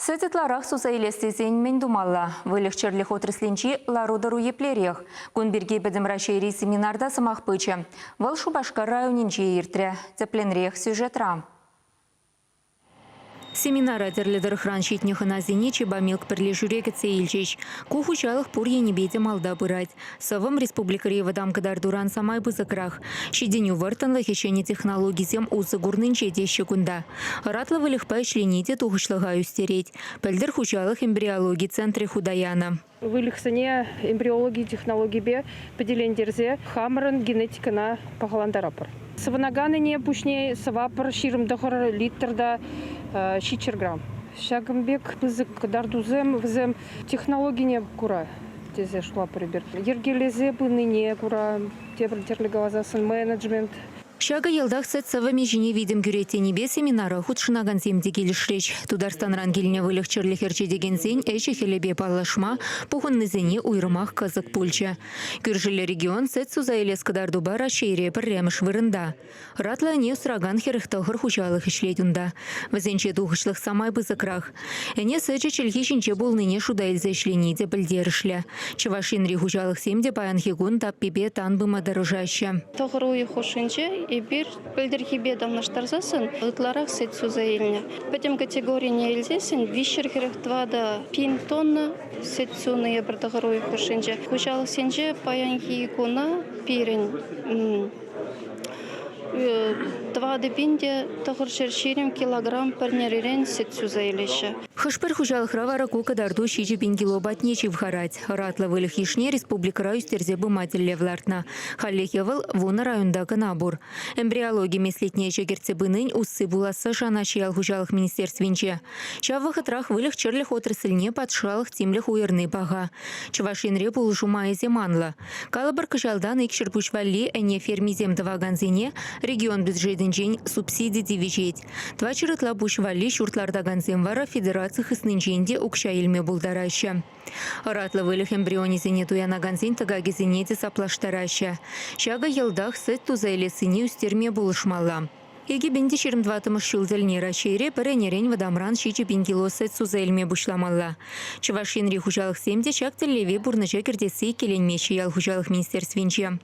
Сететларах сузайлестесен мен думалла. Вылегчерлих отраслинчи лародару еплерех. Кунберге бедемрашери семинарда самах пыча. Вал Шубашкар районинче иртре. Тепленрех сюжетра. Семинар атерледер хран щитнихана зенечи бамилк перлежурек цейлчич. Кухучалых пур енебеде малда бырать. Савам республикари вадам кадар дуран самай бызакрах. Щеденю вартанлы хищение технологий зем узы гурнынче дещи кунда. Ратлы лихпай члените тухышлагаю стереть. Пельдер хучалых эмбриологии центре худаяна. Вылихсане эмбриологии технологии бе поделендерзе хамран генетикана пахаландарапар. Саванаганы не пушне савапар ширымдахар литрда щичерграмм. Шагамбек бызык дардузем взем технологии не кура. Тезе шла прибер. Ергелезе быныне кура. Терлигалазасын менеджмент. Шага елдах сетсавами жіне видим күрете небе семинары худшынаган земде келішреч. Тударстан рангеліне вылық чырлихерче деген зен әші хелебе палашма, пухынны зене уйрымақ казық пульча. Күржилі регион сет сузайлес кадарду бара шейре пірреміш вырында. Ратла не сұраган херіқтағыр хучалық ішлетунда. Візенче тухышлық самай бызықрақ. Әне сәчі чілхешінче болныне шудайлзе ішленеде білдерішлі. Чывашинри хучалық семде баян хегун таппебе танбыма дырыжашы. И бир пельдерхибе давнаштарзасын, ытларах сет сузаильня. Потом категории не эльзесен, вишерхерах 2 до 5 тонн сет суны ебрдагоруй хушинже. Хушалых сенже паянхи икуна пирен. 2 до 5 тахыршерширим килограмм парнерирен сет сузаилища. Хашпер хужалых равараку кадарду щичи пинкило батнечи вхарать. Ратла вылих ишне республика раюстерзе быматель левлартна. Халлехевал вона районда канабур. Эмбриология меслетнее чегерцебынынь уссы буласы шаначиял хужалых министерствинче. Чавах атрах вылих черлих отрасльне подшалых тимлих уерны бага. Чавашинре булжумая земанла. Калабар кажалдан икшер пушвали эне фермизем даваганзине регион бюджетинчен субсидий дивижет. Два чырытла пушвали шуртларда ганземвара федерация хыснынченде укша илме булдараща. Ратлы вылих эмбрионизине туяна ганзин тагагизинеде саплаштараща. Шага елдах сет тузайлесыне устерме булышмалла. Еги бенде 22 шулзельне рашире перенерень вадамран щичи пинкило сет сузельме бушламалла. Чывашин ри хужалых семде чак телеве бурнача кердесы келенмечи ял хужалых министерствинче.